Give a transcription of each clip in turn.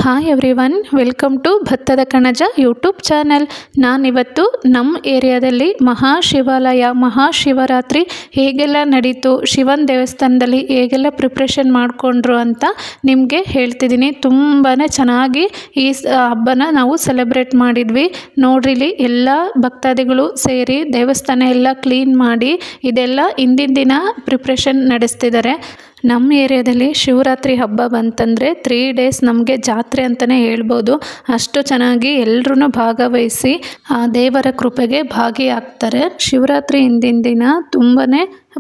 Hi everyone, welcome to ಭತ್ತದ ಕಣಜ YouTube channel. ನಾನಿವತ್ತು ನಮ್ಮ ಏರಿಯಾದಲ್ಲಿ ಮಹಾಶಿವಾಲಯ ಮಹಾಶಿವರಾತ್ರಿ ಹೇಗೆಲ್ಲ ನಡೀತು, ಶಿವನ ದೇವಸ್ಥಾನದಲ್ಲಿ ಹೇಗೆಲ್ಲ ಪ್ರಿಪ್ರೇಷನ್ ಮಾಡಿಕೊಂಡ್ರು ಅಂತ ನಿಮಗೆ ಹೇಳ್ತಿದ್ದೀನಿ. ತುಂಬಾ ಚೆನ್ನಾಗಿ ಈ ಹಬ್ಬನ ನಾವು ಸೆಲೆಬ್ರೇಟ್ ಮಾಡಿದ್ವಿ. ನೋಡ್ರಿಲಿ ಎಲ್ಲ ಭಕ್ತಾದಿಗಳು ಸೇರಿ ದೇವಸ್ಥಾನ ಎಲ್ಲ ಕ್ಲೀನ್ ಮಾಡಿ ಇದೆಲ್ಲ ಹಿಂದಿನ ದಿನ ಪ್ರಿಪ್ರೇಷನ್ ನಡೆಸ್ತಿದ್ದಾರೆ. ನಮ್ಮ ಏರಿಯಾದಲ್ಲಿ ಶಿವರಾತ್ರಿ ಹಬ್ಬ ಬಂತಂದರೆ 3 days ನಮಗೆ ಜಾತ್ರೆ ಅಂತಲೇ ಹೇಳ್ಬೋದು. ಅಷ್ಟು ಚೆನ್ನಾಗಿ ಎಲ್ಲರೂ ಭಾಗವಹಿಸಿ ಆ ದೇವರ ಕೃಪೆಗೆ ಭಾಗಿಯಾಗ್ತಾರೆ. ಶಿವರಾತ್ರಿ ಹಿಂದಿನ ದಿನ ತುಂಬಾ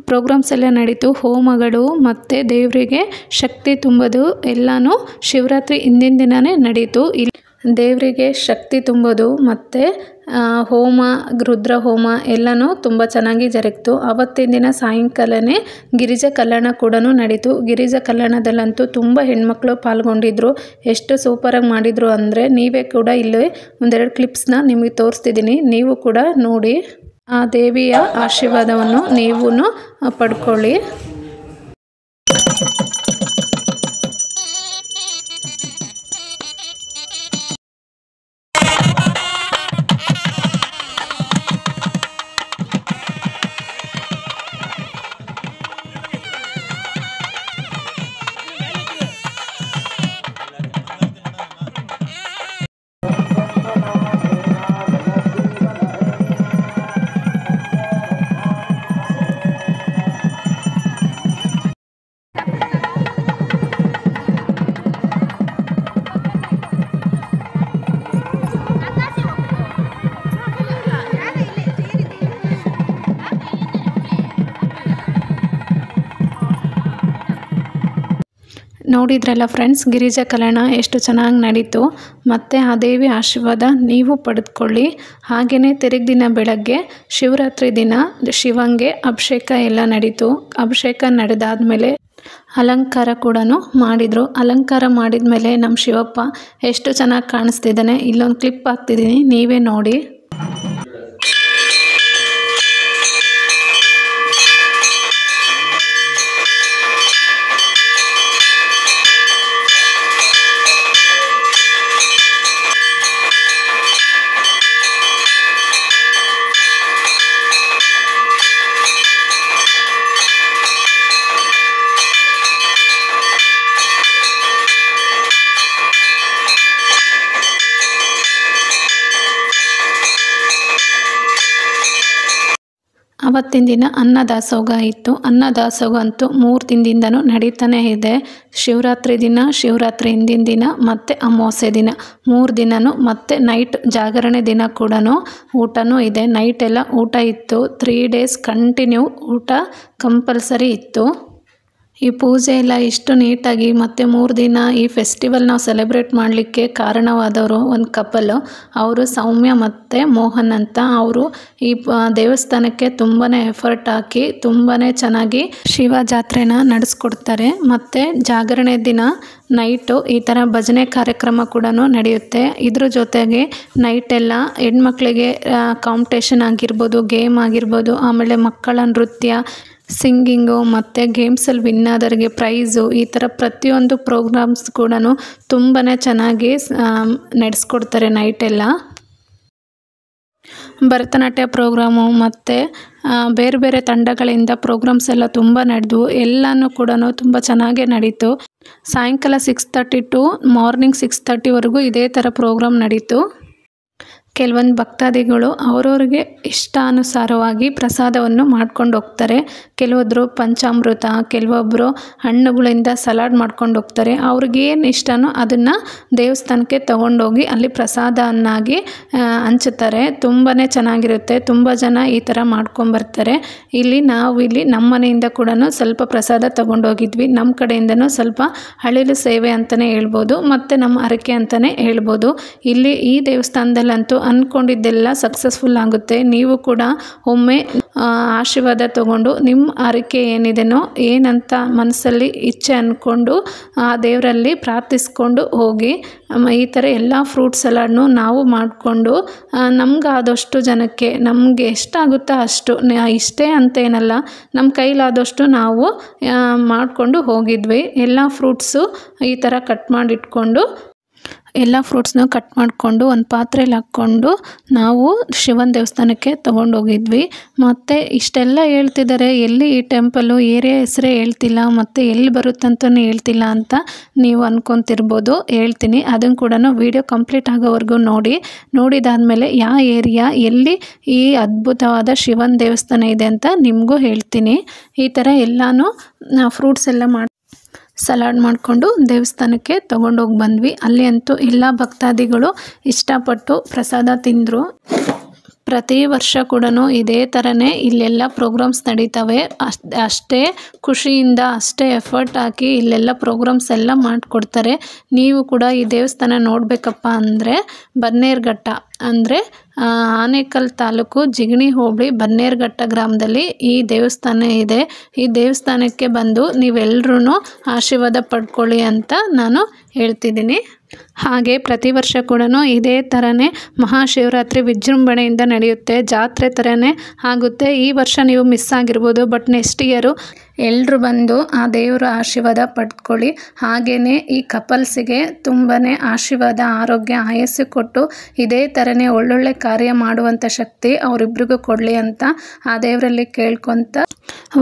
ಪ್ರೋಗ್ರಾಮ್ಸ್ ಎಲ್ಲ ನಡೀತು. ಹೋಮಗಳು ಮತ್ತು ದೇವರಿಗೆ ಶಕ್ತಿ ತುಂಬೋದು ಎಲ್ಲನೂ ಶಿವರಾತ್ರಿ ಹಿಂದಿನ ದಿನವೇ ನಡೀತು. ಇಲ್ಲಿ ದೇವರಿಗೆ ಶಕ್ತಿ ತುಂಬೋದು ಮತ್ತು ಹೋಮ, ರುದ್ರ ಹೋಮ ಎಲ್ಲನೂ ತುಂಬ ಚೆನ್ನಾಗಿ ಜರುಗಿತು. ಆವತ್ತಿನ ದಿನ ಸಾಯಂಕಾಲನೇ ಗಿರಿಜಾ ಕಲ್ಯಾಣ ಕೂಡ ನಡೀತು. ಗಿರಿಜಾ ಕಲ್ಯಾಣದಲ್ಲಂತೂ ತುಂಬ ಹೆಣ್ಮಕ್ಳು ಪಾಲ್ಗೊಂಡಿದ್ರು. ಎಷ್ಟು ಸೂಪರಾಗಿ ಮಾಡಿದರು ಅಂದರೆ ನೀವೇ ಕೂಡ ಇಲ್ಲಿ ಒಂದೆರಡು ಕ್ಲಿಪ್ಸ್ನ ನಿಮಗೆ ತೋರಿಸ್ತಿದ್ದೀನಿ. ನೀವು ಕೂಡ ನೋಡಿ ಆ ದೇವಿಯ ಆಶೀರ್ವಾದವನ್ನು ನೀವು ಪಡ್ಕೊಳ್ಳಿ. ನೋಡಿದ್ರಲ್ಲ ಫ್ರೆಂಡ್ಸ್, ಗಿರಿಜಾ ಕಲ್ಯಾಣ ಎಷ್ಟು ಚೆನ್ನಾಗಿ ನಡೀತು. ಮತ್ತು ಆ ದೇವಿ ಆಶೀರ್ವಾದ ನೀವು ಪಡೆದುಕೊಳ್ಳಿ. ಹಾಗೆಯೇ ತಿರುಗಿ ದಿನ ಬೆಳಗ್ಗೆ ಶಿವರಾತ್ರಿ ದಿನ ಶಿವಂಗೆ ಅಭಿಷೇಕ ಎಲ್ಲ ನಡೀತು. ಅಭಿಷೇಕ ನಡೆದಾದ್ಮೇಲೆ ಅಲಂಕಾರ ಕೂಡ ಮಾಡಿದರು. ಅಲಂಕಾರ ಮಾಡಿದ ಮೇಲೆ ನಮ್ಮ ಶಿವಪ್ಪ ಎಷ್ಟು ಚೆನ್ನಾಗಿ ಕಾಣಿಸ್ತಿದ್ದಾನೆ. ಇಲ್ಲೊಂದು ಕ್ಲಿಪ್ ಹಾಕ್ತಿದ್ದೀನಿ, ನೀವೇ ನೋಡಿ. ಅವತ್ತಿನ ದಿನ ಅನ್ನದಾಸೋಹ ಇತ್ತು. ಅನ್ನದಾಸೋಹ ಅಂತೂ 3 ದಿನದಿಂದನೂ ನಡೀತಾನೆ ಇದೆ. ಶಿವರಾತ್ರಿ ದಿನ, ಶಿವರಾತ್ರಿ ಹಿಂದಿನ ದಿನ ಮತ್ತು ಅಮಾವಾಸ್ಯೆ ದಿನ 3 ದಿನವೂ, ಮತ್ತು ನೈಟ್ ಜಾಗರಣೆ ದಿನ ಕೂಡ ಊಟನೂ ಇದೆ. ನೈಟೆಲ್ಲ ಊಟ ಇತ್ತು. 3 days ಕಂಟಿನ್ಯೂ ಊಟ ಕಂಪಲ್ಸರಿ ಇತ್ತು. ಈ ಪೂಜೆ ಎಲ್ಲ ಇಷ್ಟು ನೀಟಾಗಿ ಮತ್ತು 3 ದಿನ ಈ ಫೆಸ್ಟಿವಲ್ ನಾವು ಸೆಲೆಬ್ರೇಟ್ ಮಾಡಲಿಕ್ಕೆ ಕಾರಣವಾದವರು ಒಂದು ಕಪಲು. ಅವರು ಸೌಮ್ಯ ಮತ್ತು ಮೋಹನ್ ಅಂತ. ಅವರು ಈ ದೇವಸ್ಥಾನಕ್ಕೆ ತುಂಬಾ ಎಫರ್ಟ್ ಹಾಕಿ ತುಂಬಾ ಚೆನ್ನಾಗಿ ಶಿವ ಜಾತ್ರೆನ ನಡೆಸ್ಕೊಡ್ತಾರೆ. ಮತ್ತು ಜಾಗರಣೆ ದಿನ ನೈಟು ಈ ಥರ ಭಜನೆ ಕಾರ್ಯಕ್ರಮ ಕೂಡ ನಡೆಯುತ್ತೆ. ಇದ್ರ ಜೊತೆಗೆ ನೈಟೆಲ್ಲ ಹೆಣ್ಮಕ್ಳಿಗೆ ಕಾಂಪಿಟೇಷನ್ ಆಗಿರ್ಬೋದು, ಗೇಮ್ ಆಗಿರ್ಬೋದು, ಆಮೇಲೆ ಮಕ್ಕಳ ನೃತ್ಯ, ಸಿಂಗಿಂಗು ಮತ್ತು ಗೇಮ್ಸಲ್ಲಿ ವಿನ್ ಆದವರಿಗೆ ಪ್ರೈಝು, ಈ ಥರ ಪ್ರತಿಯೊಂದು ಪ್ರೋಗ್ರಾಮ್ಸ್ ಕೂಡ ತುಂಬಾ ಚೆನ್ನಾಗಿ ನಡೆಸ್ಕೊಡ್ತಾರೆ. ನೈಟೆಲ್ಲ ಭರತನಾಟ್ಯ ಪ್ರೋಗ್ರಾಮು ಮತ್ತು ಬೇರೆ ಬೇರೆ ತಂಡಗಳಿಂದ ಪ್ರೋಗ್ರಾಮ್ಸ್ ಎಲ್ಲ ತುಂಬ ನಡೆದವು. ಎಲ್ಲನೂ ಕೂಡ ತುಂಬ ಚೆನ್ನಾಗೇ ನಡೀತು. ಸಾಯಂಕಾಲ 6:30 to ಮಾರ್ನಿಂಗ್ 6:30ವರೆಗೂ ಇದೇ ಥರ ಪ್ರೋಗ್ರಾಮ್ ನಡೀತು. ಕೆಲವೊಂದು ಭಕ್ತಾದಿಗಳು ಅವರವ್ರಿಗೆ ಇಷ್ಟಾನುಸಾರವಾಗಿ ಪ್ರಸಾದವನ್ನು ಮಾಡ್ಕೊಂಡು ಹೋಗ್ತಾರೆ. ಕೆಲವೊಬ್ಬರು ಪಂಚಾಮೃತ, ಕೆಲವೊಬ್ಬರು ಹಣ್ಣುಗಳಿಂದ ಸಲಾಡ್ ಮಾಡ್ಕೊಂಡು ಹೋಗ್ತಾರೆ. ಅವ್ರಿಗೇನು ಇಷ್ಟನೋ ಅದನ್ನು ದೇವಸ್ಥಾನಕ್ಕೆ ತೊಗೊಂಡೋಗಿ ಅಲ್ಲಿ ಪ್ರಸಾದವನ್ನಾಗಿ ಹಂಚುತ್ತಾರೆ. ತುಂಬಾ ಚೆನ್ನಾಗಿರುತ್ತೆ. ತುಂಬ ಜನ ಈ ಥರ ಮಾಡ್ಕೊಂಬರ್ತಾರೆ. ನಾವು ಇಲ್ಲಿ ನಮ್ಮ ಮನೆಯಿಂದ ಕೂಡ ಸ್ವಲ್ಪ ಪ್ರಸಾದ ತೊಗೊಂಡೋಗಿದ್ವಿ. ನಮ್ಮ ಕಡೆಯಿಂದನೂ ಸ್ವಲ್ಪ ಅಳಿಲು ಸೇವೆ ಅಂತಲೇ ಹೇಳ್ಬೋದು, ಮತ್ತು ನಮ್ಮ ಹರಕೆ ಅಂತಲೇ ಹೇಳ್ಬೋದು. ಇಲ್ಲಿ ಈ ದೇವಸ್ಥಾನದಲ್ಲಂತೂ ಅಂದ್ಕೊಂಡಿದ್ದೆಲ್ಲ ಸಕ್ಸಸ್ಫುಲ್ ಆಗುತ್ತೆ. ನೀವು ಕೂಡ ಒಮ್ಮೆ ಆಶೀರ್ವಾದ ತಗೊಂಡು ನಿಮ್ಮ ಹರಕೆ ಏನಿದೆನೋ, ಏನಂತ ಮನಸ್ಸಲ್ಲಿ ಇಚ್ಛೆ ಅಂದ್ಕೊಂಡು ಆ ದೇವರಲ್ಲಿ ಪ್ರಾರ್ಥಿಸ್ಕೊಂಡು ಹೋಗಿ. ಈ ಥರ ಎಲ್ಲ ಫ್ರೂಟ್ ಸಲಾಡ್ನು ನಾವು ಮಾಡಿಕೊಂಡು ನಮಗಾದಷ್ಟು ಜನಕ್ಕೆ ನಮಗೆ ಎಷ್ಟಾಗುತ್ತೋ ಅಷ್ಟು, ಇಷ್ಟೇ ಅಂತೇನಲ್ಲ, ನಮ್ಮ ಕೈಲಾದಷ್ಟು ನಾವು ಮಾಡಿಕೊಂಡು ಹೋಗಿದ್ವಿ. ಎಲ್ಲ ಫ್ರೂಟ್ಸು ಈ ಥರ ಕಟ್ ಮಾಡಿಟ್ಕೊಂಡು ಎಲ್ಲ ಫ್ರೂಟ್ಸ್ನ ಕಟ್ ಮಾಡಿಕೊಂಡು ಒಂದು ಪಾತ್ರೆಯಲ್ಲಿ ಹಾಕ್ಕೊಂಡು ನಾವು ಶಿವನ ದೇವಸ್ಥಾನಕ್ಕೆ ತೊಗೊಂಡೋಗಿದ್ವಿ. ಮತ್ತು ಇಷ್ಟೆಲ್ಲ ಹೇಳ್ತಿದ್ದಾರೆ, ಎಲ್ಲಿ ಈ ಟೆಂಪಲು, ಏರಿಯಾ ಹೆಸರೇ ಹೇಳ್ತಿಲ್ಲ, ಮತ್ತು ಎಲ್ಲಿ ಬರುತ್ತಂತಲೂ ಹೇಳ್ತಿಲ್ಲ ಅಂತ ನೀವು ಅಂದ್ಕೊತಿರ್ಬೋದು. ಹೇಳ್ತೀನಿ, ಅದನ್ನು ಕೂಡ ವಿಡಿಯೋ ಕಂಪ್ಲೀಟ್ ಆಗೋವರೆಗೂ ನೋಡಿದಾದಮೇಲೆ ಯಾವ ಏರಿಯಾ, ಎಲ್ಲಿ ಈ ಅದ್ಭುತವಾದ ಶಿವನ ದೇವಸ್ಥಾನ ಇದೆ ಅಂತ ನಿಮಗೂ ಹೇಳ್ತೀನಿ. ಈ ಥರ ಎಲ್ಲನೂ ಫ್ರೂಟ್ಸ್ ಎಲ್ಲ ಸಲಾಡ್ ಮಾಡಿಕೊಂಡು ದೇವಸ್ಥಾನಕ್ಕೆ ತೊಗೊಂಡೋಗಿ ಬಂದ್ವಿ. ಅಲ್ಲಿ ಅಂತೂ ಎಲ್ಲ ಭಕ್ತಾದಿಗಳು ಇಷ್ಟಪಟ್ಟು ಪ್ರಸಾದ ತಿಂದರು. ಪ್ರತಿ ವರ್ಷ ಕೂಡ ಇದೇ ಥರನೇ ಇಲ್ಲೆಲ್ಲ ಪ್ರೋಗ್ರಾಮ್ಸ್ ನಡೀತವೆ. ಅಷ್ಟೇ ಖುಷಿಯಿಂದ, ಅಷ್ಟೇ ಎಫರ್ಟ್ ಹಾಕಿ ಇಲ್ಲೆಲ್ಲ ಪ್ರೋಗ್ರಾಮ್ಸ್ ಎಲ್ಲ ಮಾಡಿಕೊಡ್ತಾರೆ. ನೀವು ಕೂಡ ಈ ದೇವಸ್ಥಾನ ನೋಡಬೇಕಪ್ಪ ಅಂದರೆ ಬನ್ನೇರುಘಟ್ಟ ಅಂದರೆ ಆನೇಕಲ್ ತಾಲೂಕು ಜಿಗಣಿ ಹೋಬಳಿ ಬನ್ನೇರುಘಟ್ಟ ಗ್ರಾಮದಲ್ಲಿ ಈ ದೇವಸ್ಥಾನ ಇದೆ. ಈ ದೇವಸ್ಥಾನಕ್ಕೆ ಬಂದು ನೀವೆಲ್ಲರೂ ಆಶೀರ್ವಾದ ಪಡ್ಕೊಳ್ಳಿ ಅಂತ ನಾನು ಹೇಳ್ತಿದ್ದೀನಿ. ಹಾಗೆ ಪ್ರತಿ ವರ್ಷ ಕೂಡ ಇದೇ ಥರನೇ ಮಹಾಶಿವರಾತ್ರಿ ವಿಜೃಂಭಣೆಯಿಂದ ನಡೆಯುತ್ತೆ. ಜಾತ್ರೆ ಥರನೇ ಆಗುತ್ತೆ. ಈ ವರ್ಷ ನೀವು ಮಿಸ್ ಆಗಿರ್ಬೋದು, ಬಟ್ ನೆಕ್ಸ್ಟ್ ಇಯರು ಎಲ್ಲರೂ ಬಂದು ಆ ದೇವರ ಆಶೀರ್ವಾದ ಪಡ್ಕೊಳ್ಳಿ. ಹಾಗೆಯೇ ಈ ಕಪಲ್ಸಿಗೆ ತುಂಬಾ ಆಶೀರ್ವಾದ, ಆರೋಗ್ಯ, ಆಯಸ್ಸು ಕೊಟ್ಟು ಇದೇ ಥರನೇ ಒಳ್ಳೊಳ್ಳೆ ಕಾರ್ಯ ಮಾಡುವಂಥ ಶಕ್ತಿ ಅವರಿಬ್ರಿಗೂ ಕೊಡಲಿ ಅಂತ ಆ ದೇವರಲ್ಲಿ ಕೇಳ್ಕೊತ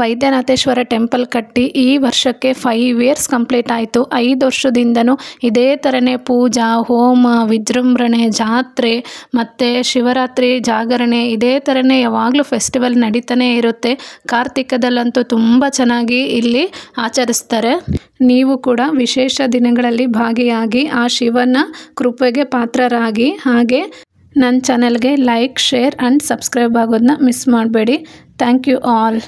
ವೈದ್ಯನಾಥೇಶ್ವರ ಟೆಂಪಲ್ ಕಟ್ಟಿ ಈ ವರ್ಷಕ್ಕೆ 5 ಇಯರ್ಸ್ ಕಂಪ್ಲೀಟ್ ಆಯಿತು. 5 ವರ್ಷದಿಂದನೂ ಇದೇ ಥರನೇ ಪೂಜಾ, ಹೋಮ, ವಿಜೃಂಭಣೆ, ಜಾತ್ರೆ ಮತ್ತು ಶಿವರಾತ್ರಿ ಜಾಗರಣೆ ಇದೇ ಥರನೇ ಯಾವಾಗಲೂ ಫೆಸ್ಟಿವಲ್ ನಡೀತಾನೆ ಇರುತ್ತೆ. ಕಾರ್ತಿಕದಲ್ಲಂತೂ ತುಂಬ ಚೆನ್ನಾಗಿ ಇಲ್ಲಿ ಆಚರಿಸ್ತಾರೆ. ನೀವು ಕೂಡ ವಿಶೇಷ ದಿನಗಳಲ್ಲಿ ಭಾಗಿಯಾಗಿ ಆ ಶಿವನ ಕೃಪೆಗೆ ಪಾತ್ರರಾಗಿ. ಹಾಗೆ ನನ್ನ ಚಾನಲ್ಗೆ ಲೈಕ್, ಶೇರ್ ಆ್ಯಂಡ್ ಸಬ್ಸ್ಕ್ರೈಬ್ ಆಗೋದನ್ನ ಮಿಸ್ ಮಾಡಬೇಡಿ. Thank you all.